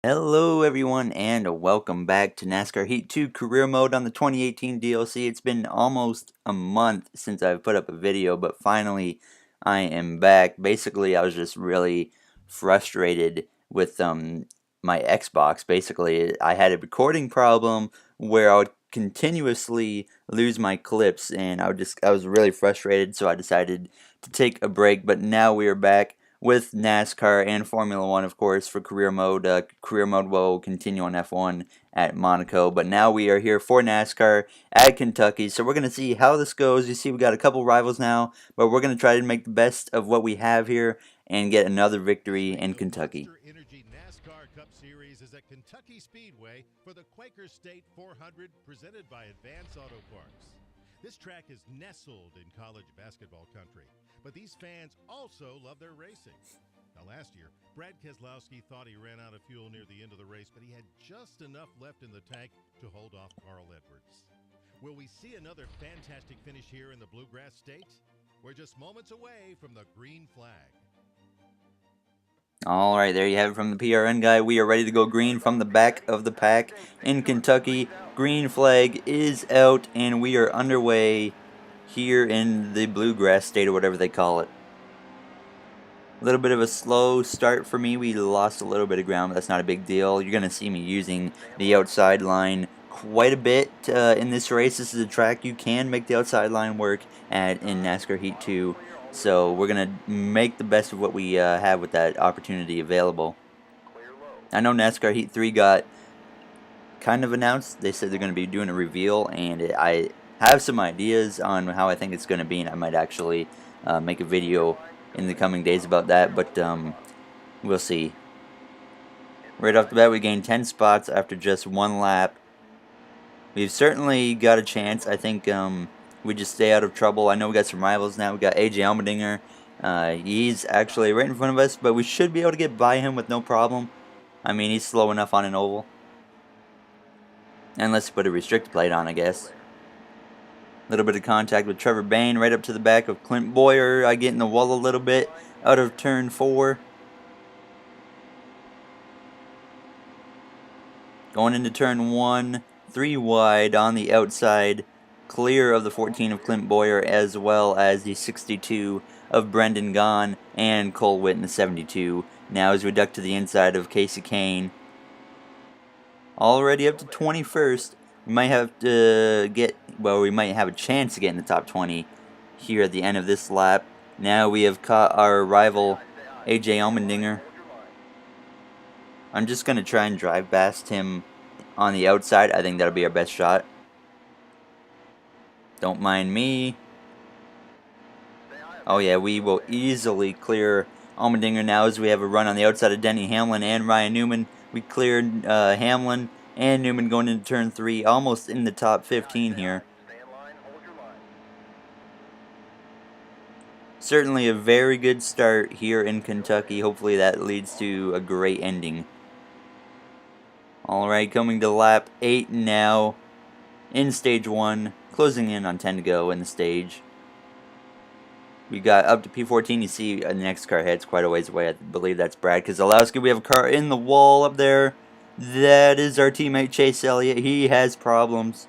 Hello everyone and welcome back to NASCAR Heat 2 Career Mode on the 2018 DLC. It's been almost a month since I've put up a video, but finally I am back. Basically, I was just really frustrated with my Xbox. Basically, I had a recording problem where I would continuously lose my clips and I was really frustrated, so I decided to take a break, but now we are back with NASCAR and Formula One, of course, for career mode. Career mode will continue on F1 at Monaco, but now we are here for NASCAR at Kentucky. So we're going to see how this goes. You see, we got a couple rivals now, but we're going to try to make the best of what we have here and get another victory in Kentucky. NASCAR Cup Series is at Kentucky Speedway for the Quaker State 400 presented by Advance Auto Parts. This track is nestled in college basketball country, but these fans also love their racing. Now last year, Brad Keselowski thought he ran out of fuel near the end of the race, but he had just enough left in the tank to hold off Carl Edwards. Will we see another fantastic finish here in the Bluegrass State? We're just moments away from the green flag. Alright, there you have it from the PRN guy. We are ready to go green from the back of the pack in Kentucky. Green flag is out, and we are underway here in the Bluegrass State, or whatever they call it. A little bit of a slow start for me. We lost a little bit of ground, but that's not a big deal. You're going to see me using the outside line quite a bit in this race. This is a track you can make the outside line work in NASCAR Heat 2. So we're going to make the best of what we have with that opportunity available. I know NASCAR Heat 3 got kind of announced. They said they're going to be doing a reveal, and I have some ideas on how I think it's going to be, and I might actually make a video in the coming days about that, but we'll see. Right off the bat, we gained 10 spots after just one lap. We've certainly got a chance. I think we just stay out of trouble. I know we got some rivals now. We got AJ Allmendinger. He's actually right in front of us, but we should be able to get by him with no problem. I mean, he's slow enough on an oval. And let's put a restrictor plate on, I guess. A little bit of contact with Trevor Bayne right up to the back of Clint Boyer. I get in the wall a little bit out of turn 4. Going into turn 1, 3 wide on the outside, clear of the 14 of Clint Boyer, as well as the 62 of Brendan Gaughan and Cole Witt in the 72. Now as we duck to the inside of Casey Kane. Already up to 21st. We might have to we might have a chance to get in the top 20 here at the end of this lap. Now we have caught our rival AJ Allmendinger. I'm just going to try and drive past him on the outside. I think that'll be our best shot. Don't mind me. Oh yeah, we will easily clear Allmendinger now as we have a run on the outside of Denny Hamlin and Ryan Newman. We cleared Hamlin and Newman going into turn 3, almost in the top 15 here. Certainly a very good start here in Kentucky. Hopefully that leads to a great ending. Alright, coming to lap 8 now in stage 1. Closing in on 10 to go in the stage. We got up to P14. You see the next car heads quite a ways away. I believe that's Brad Keselowski. We have a car in the wall up there. That is our teammate Chase Elliott. He has problems.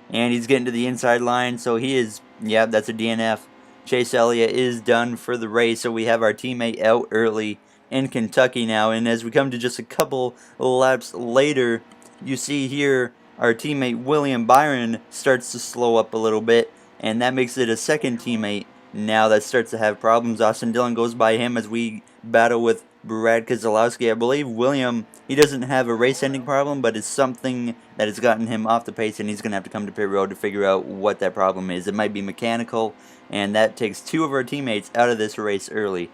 And he's getting to the inside line. So he is, yeah, that's a DNF. Chase Elliott is done for the race. So we have our teammate out early in Kentucky now. And as we come to just a couple laps later, you see here our teammate William Byron starts to slow up a little bit. And that makes it a second teammate now that starts to have problems. Austin Dillon goes by him as we battle with Brad Keselowski. I believe William, he doesn't have a race-ending problem, but it's something that has gotten him off the pace, and he's going to have to come to pit road to figure out what that problem is. It might be mechanical, and that takes 2 of our teammates out of this race early.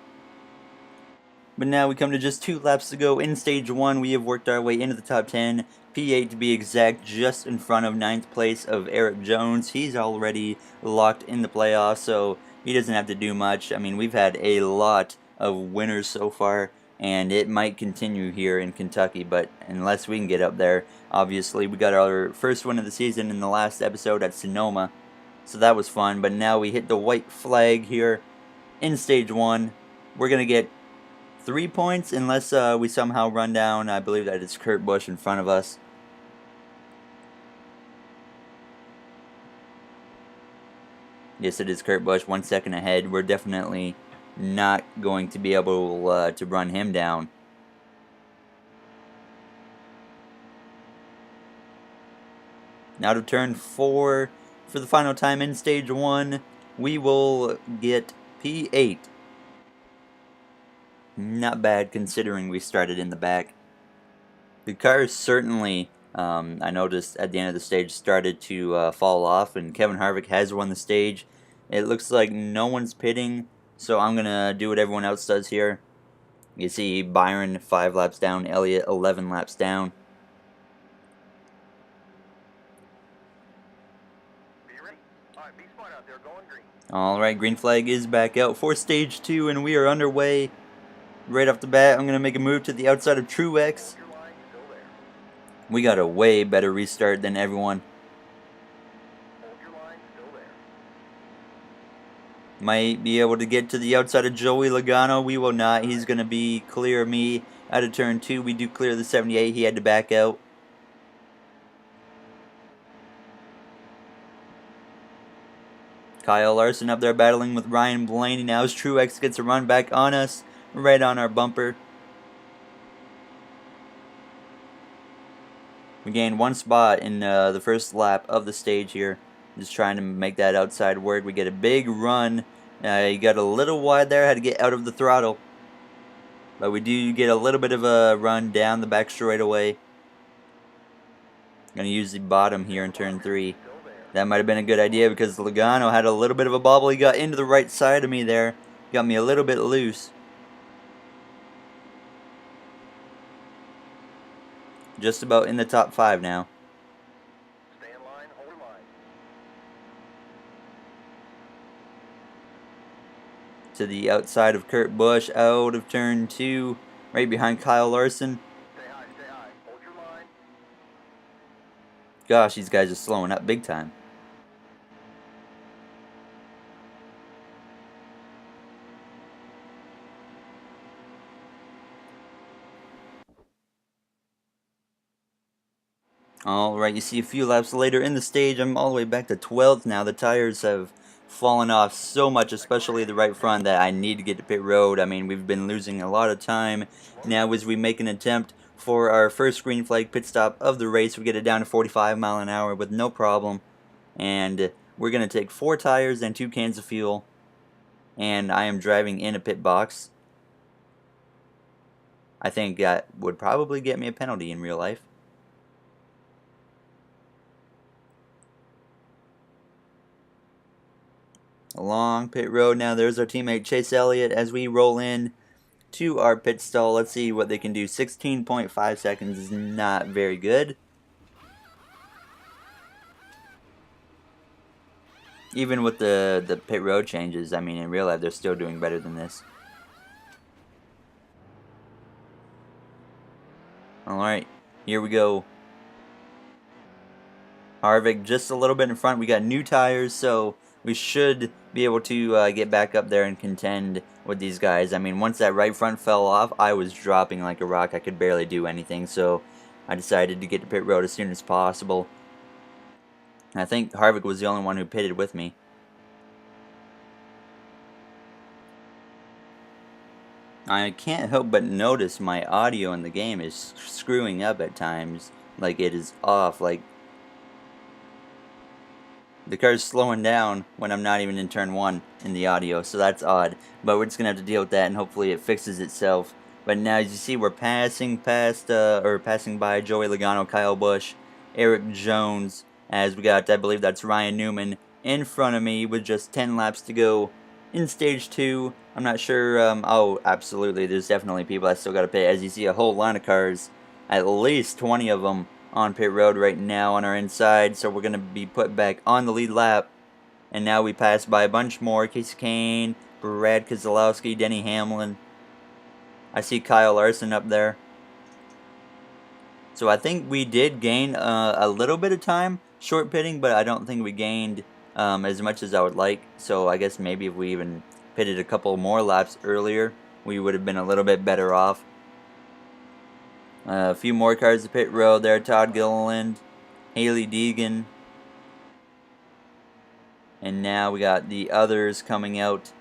But now we come to just 2 laps to go in stage 1. We have worked our way into the top 10. P8 to be exact, just in front of 9th place of Eric Jones. He's already locked in the playoffs, so he doesn't have to do much. I mean, we've had a lot of winners so far, and it might continue here in Kentucky, but unless we can get up there, obviously. We got our first win of the season in the last episode at Sonoma, so that was fun. But now we hit the white flag here in stage 1. We're going to get 3 points unless we somehow run down. I believe that it's Kurt Busch in front of us. Yes, it is Kurt Busch, 1 second ahead. We're definitely not going to be able to run him down. Now to turn 4 for the final time in stage 1. We will get P8. Not bad considering we started in the back. The cars certainly, I noticed at the end of the stage, started to fall off, and Kevin Harvick has won the stage. It looks like no one's pitting, so I'm going to do what everyone else does here. You see Byron 5 laps down, Elliott 11 laps down. Alright, green flag is back out for stage 2, and we are underway. Right off the bat, I'm going to make a move to the outside of Truex. We got a way better restart than everyone. Might be able to get to the outside of Joey Logano. We will not. He's going to be clear of me out of turn 2. We do clear the 78. He had to back out. Kyle Larson up there battling with Ryan Blaney. Now as Truex gets a run back on us, right on our bumper. We gained 1 spot in the first lap of the stage here. Just trying to make that outside work. We get a big run. He got a little wide there. Had to get out of the throttle. But we do get a little bit of a run down the back straightaway. Going to use the bottom here in turn 3. That might have been a good idea because Logano had a little bit of a bobble. He got into the right side of me there. Got me a little bit loose. Just about in the top 5 now. Stay in line, hold line. To the outside of Kurt Busch, out of turn 2, right behind Kyle Larson. Stay high, hold your line. Gosh, these guys are slowing up big time. Alright, you see a few laps later in the stage, I'm all the way back to 12th now. The tires have fallen off so much, especially the right front, that I need to get to pit road. I mean, we've been losing a lot of time now as we make an attempt for our first green flag pit stop of the race. We get it down to 45 mile an hour with no problem. And we're going to take 4 tires and 2 cans of fuel. And I am driving in a pit box. I think that would probably get me a penalty in real life. Along pit road now, there's our teammate Chase Elliott as we roll in to our pit stall. Let's see what they can do. 16.5 seconds is not very good. Even with the pit road changes, I mean, in real life, they're still doing better than this. Alright, here we go. Harvick just a little bit in front. We got new tires, so we should be able to get back up there and contend with these guys. I mean, once that right front fell off, I was dropping like a rock. I could barely do anything, so I decided to get to pit road as soon as possible. I think Harvick was the only one who pitted with me. I can't help but notice my audio in the game is screwing up at times. Like, it is off. Like, the car's slowing down when I'm not even in turn 1 in the audio, so that's odd. But we're just going to have to deal with that, and hopefully it fixes itself. But now, as you see, we're passing by Joey Logano, Kyle Busch, Eric Jones, as we got, I believe that's Ryan Newman, in front of me with just 10 laps to go in stage 2. I'm not sure, oh, absolutely, there's definitely people that still got to pit. As you see, a whole line of cars, at least 20 of them, on pit road right now on our inside, so we're going to be put back on the lead lap. And now we pass by a bunch more. Casey Kane, Brad Keselowski, Denny Hamlin. I see Kyle Larson up there. So I think we did gain a little bit of time short pitting, but I don't think we gained as much as I would like. So I guess maybe if we even pitted a couple more laps earlier, we would have been a little bit better off. A few more cars to pit road there. Todd Gilliland, Haley Deegan. And now we got the others coming out.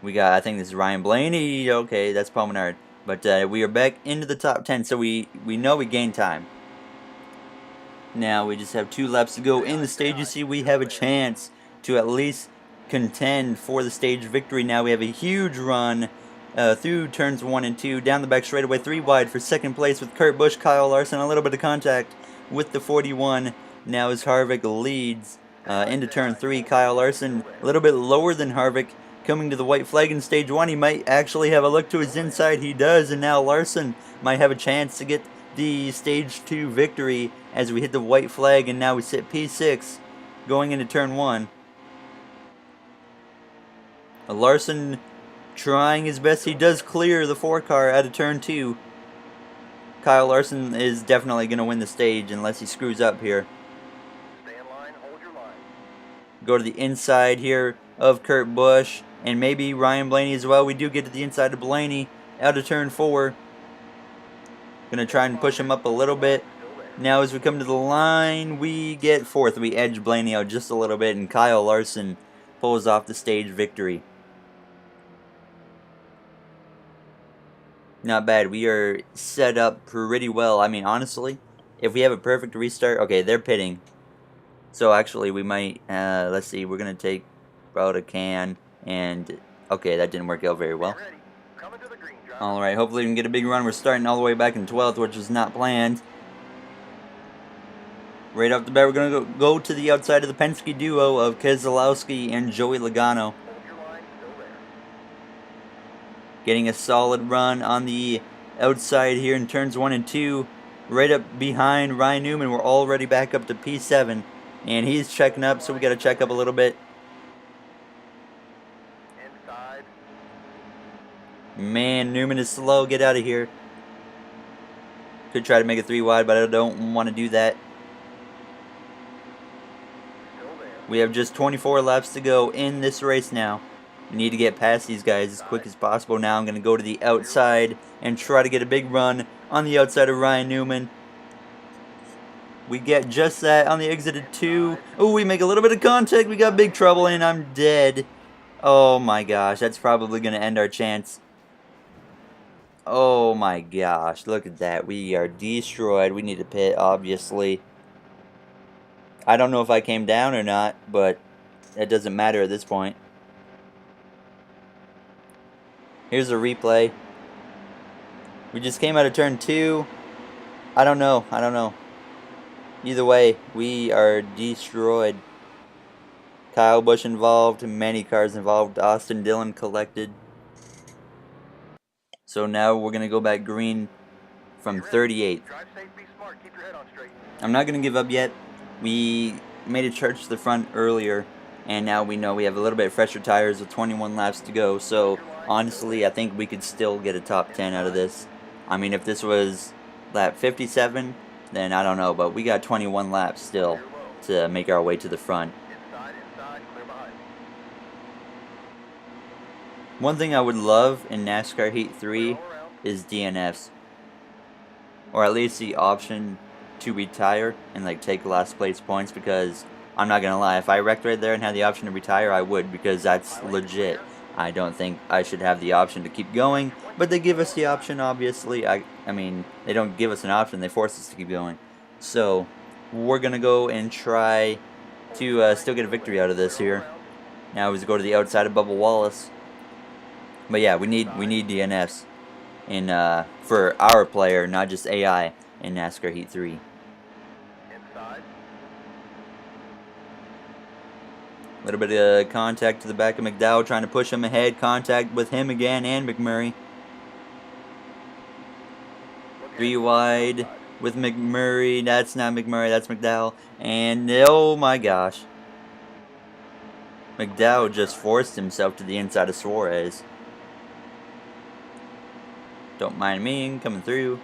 We got, I think this is Ryan Blaney. Okay, that's Paul Menard. But we are back into the top 10, so we know we gained time. Now we just have 2 laps to go in the stage. You see, we have a chance to at least contend for the stage victory. Now we have a huge run through turns 1 and 2, down the back straightaway, 3 wide for second place with Kurt Busch, Kyle Larson, a little bit of contact with the 41. Now as Harvick leads into turn 3, Kyle Larson a little bit lower than Harvick, coming to the white flag in stage 1. He might actually have a look to his inside. He does, and now Larson might have a chance to get the stage 2 victory as we hit the white flag, and now we sit P6 going into turn 1. Larson trying his best. He does clear the 4 car out of turn 2. Kyle Larson is definitely going to win the stage unless he screws up here. Stay in line, hold your line. Go to the inside here of Kurt Busch and maybe Ryan Blaney as well. We do get to the inside of Blaney out of turn 4. Going to try and push him up a little bit. Now as we come to the line, we get 4th. We edge Blaney out just a little bit, and Kyle Larson pulls off the stage victory. Not bad. We are set up pretty well. I mean, honestly, if we have a perfect restart... Okay, they're pitting. So actually, we might... let's see. We're going to take out a can. And... Okay, that didn't work out very well. Alright, hopefully we can get a big run. We're starting all the way back in 12th, which was not planned. Right off the bat, we're going to go to the outside of the Penske duo of Keselowski and Joey Logano. Getting a solid run on the outside here in turns 1 and 2. Right up behind Ryan Newman. We're already back up to P7. And he's checking up, so we got to check up a little bit. Man, Newman is slow. Get out of here. Could try to make it 3 wide, but I don't want to do that. We have just 24 laps to go in this race now. We need to get past these guys as quick as possible. Now I'm going to go to the outside and try to get a big run on the outside of Ryan Newman. We get just that on the exit of 2. Oh, we make a little bit of contact. We got big trouble and I'm dead. Oh my gosh, that's probably going to end our chance. Oh my gosh, look at that. We are destroyed. We need to pit, obviously. I don't know if I came down or not, but it doesn't matter at this point. Here's a replay. We just came out of turn 2. I don't know. Either way, we are destroyed. Kyle Busch involved, many cars involved. Austin Dillon collected. So now we're going to go back green from 38th. I'm not going to give up yet. We made a charge to the front earlier, and now we know we have a little bit fresher tires with 21 laps to go. So honestly, I think we could still get a top 10 out of this. I mean, if this was lap 57, then I don't know, but we got 21 laps still to make our way to the front. One thing I would love in NASCAR Heat 3 is DNFs. Or at least the option to retire and like take last place points, because I'm not going to lie, if I wrecked right there and had the option to retire, I would, because that's legit. I don't think I should have the option to keep going, but they give us the option, obviously. I mean, they don't give us an option, they force us to keep going. So, we're going to go and try to still get a victory out of this here. Now is go to the outside of Bubba Wallace. But yeah, we need DNFs in for our player, not just AI in NASCAR Heat 3. A little bit of contact to the back of McDowell, trying to push him ahead. Contact with him again and McMurray. 3 wide with McMurray. That's not McMurray, that's McDowell. And oh my gosh. McDowell just forced himself to the inside of Suarez. Don't mind me coming through.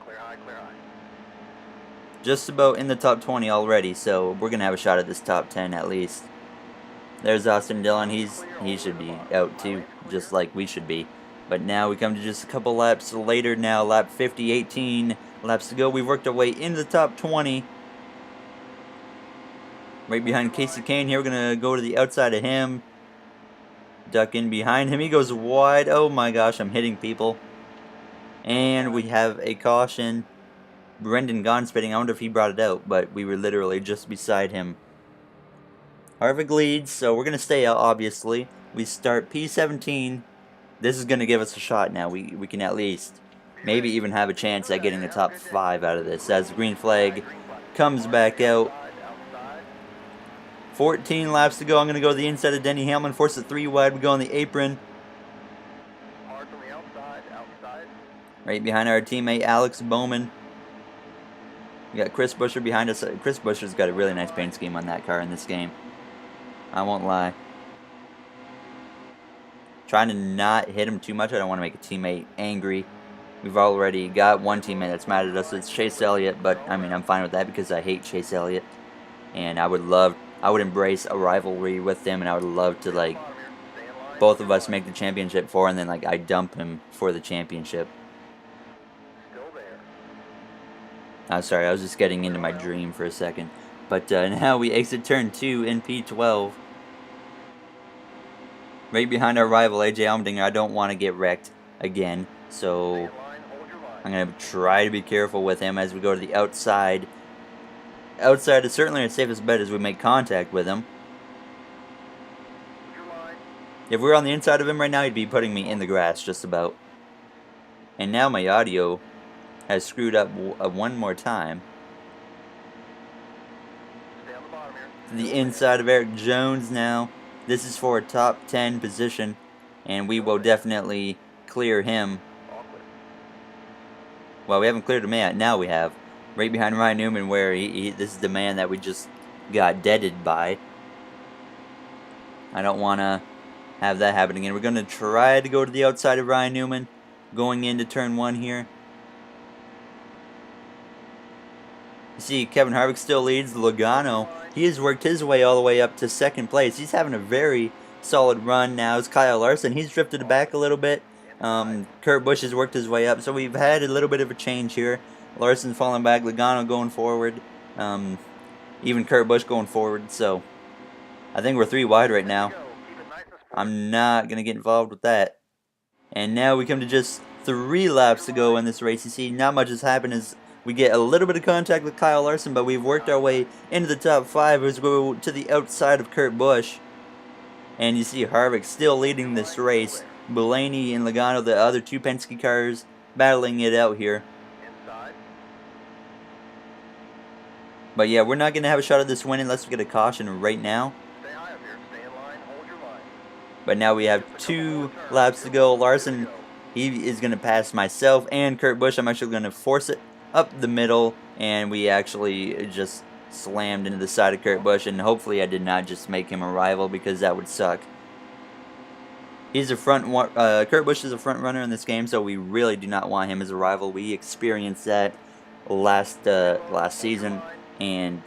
Clear high, clear high. Just about in the top 20 already, so we're going to have a shot at this top 10 at least. There's Austin Dillon. He should be out too, just like we should be. But now we come to just a couple laps later now, lap 50, 18 laps to go. We've worked our way into the top 20. Right behind Casey Kane here. We're going to go to the outside of him. Duck in behind him. He goes wide. Oh my gosh, I'm hitting people. And we have a caution. Brendan Gaughan spitting. I wonder if he brought it out, but we were literally just beside him. Harvick leads, so we're going to stay out, obviously. We start P17. This is going to give us a shot now. We can at least maybe even have a chance at getting the top 5 out of this. As the green flag comes back out. 14 laps to go. I'm going to go to the inside of Denny Hamlin. Force it 3 wide. We go on the apron. Right behind our teammate Alex Bowman. We got Chris Buescher behind us. Chris Buescher's got a really nice paint scheme on that car in this game. I won't lie. Trying to not hit him too much. I don't want to make a teammate angry. We've already got one teammate that's mad at us. It's Chase Elliott, but I mean I'm fine with that because I hate Chase Elliott, and I would embrace a rivalry with him, and I would love to like both of us make the championship for, and then like I dump him for the championship. I'm sorry, I was just getting into my dream for a second. But now we exit turn 2 in P12. Right behind our rival, AJ Allmendinger. I don't want to get wrecked again. So I'm going to try to be careful with him as we go to the outside. Outside is certainly our safest bet as we make contact with him. If we were on the inside of him right now, he'd be putting me in the grass just about. And now my audio has screwed up one more time. The inside of Eric Jones now. This is for a top 10 position, and we will definitely clear him. Well, we haven't cleared him yet. Now we have. Right behind Ryan Newman, where this is the man that we just got deaded by. I don't want to have that happen again. We're going to try to go to the outside of Ryan Newman, going into turn 1 here. You see, Kevin Harvick still leads. Logano, he has worked his way all the way up to 2nd place. He's having a very solid run now. It's Kyle Larson. He's drifted back a little bit. Kurt Busch has worked his way up. So we've had a little bit of a change here. Larson's falling back. Logano going forward. Even Kurt Busch going forward. So I think we're 3 wide right now. I'm not going to get involved with that. And now we come to just 3 laps to go in this race. You see, not much has happened as we get a little bit of contact with Kyle Larson, but we've worked our way into the top 5 as we go to the outside of Kurt Busch. And you see Harvick still leading this race. Blaney and Logano, the other 2 Penske cars, battling it out here. But yeah, we're not going to have a shot at this win unless we get a caution right now. But now we have 2 laps to go. Larson, he is going to pass myself and Kurt Busch. I'm actually going to force it up the middle, and we actually just slammed into the side of Kurt Busch, and hopefully I did not just make him a rival because that would suck. He's a Kurt Busch is a front runner in this game, so we really do not want him as a rival. We experienced that last season, and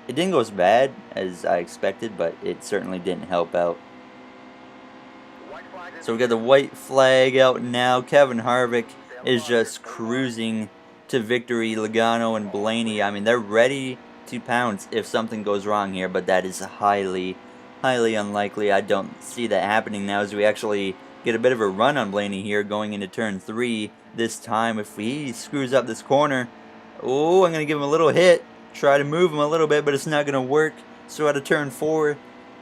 it didn't go as bad as I expected, but it certainly didn't help out. So we got the white flag out now. Kevin Harvick is just cruising to victory. Logano and Blaney, I mean, they're ready to pounce if something goes wrong here, but that is highly unlikely. I don't see that happening now as we actually get a bit of a run on Blaney here going into turn 3 this time. If he screws up this corner, oh, I'm going to give him a little hit, try to move him a little bit, but it's not going to work. So out of turn 4,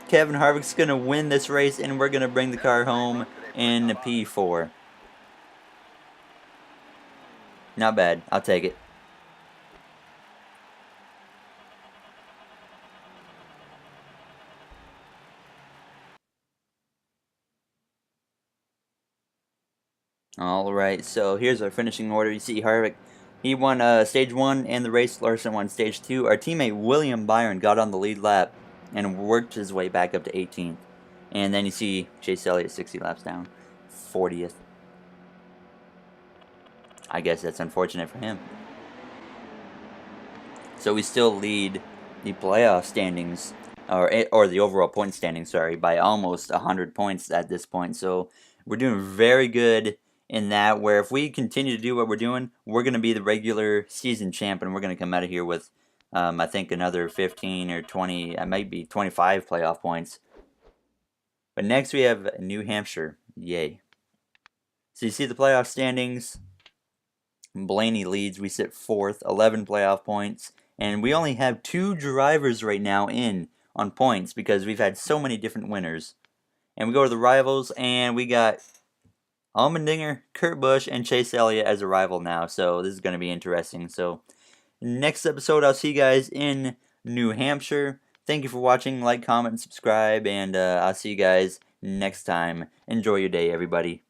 Kevin Harvick's going to win this race, and we're going to bring the car home in P4. Not bad. I'll take it. Alright, so here's our finishing order. You see Harvick, he won stage 1 and the race. Larson won stage 2. Our teammate William Byron got on the lead lap and worked his way back up to 18th. And then you see Chase Elliott 60 laps down, 40th. I guess that's unfortunate for him. So we still lead the playoff standings, or the overall point standings, sorry, by almost 100 points at this point. So we're doing very good in that, where if we continue to do what we're doing, we're going to be the regular season champ, and we're going to come out of here with, I think, another 15 or 20, I might be 25 playoff points. But next we have New Hampshire. Yay. So you see the playoff standings. Blaney leads. We sit fourth, 11 playoff points. And we only have 2 drivers right now in on points because we've had so many different winners. And we go to the rivals, and we got Allmendinger, Kurt Busch, and Chase Elliott as a rival now. So this is going to be interesting. So next episode, I'll see you guys in New Hampshire. Thank you for watching. Like, comment, and subscribe. And I'll see you guys next time. Enjoy your day, everybody.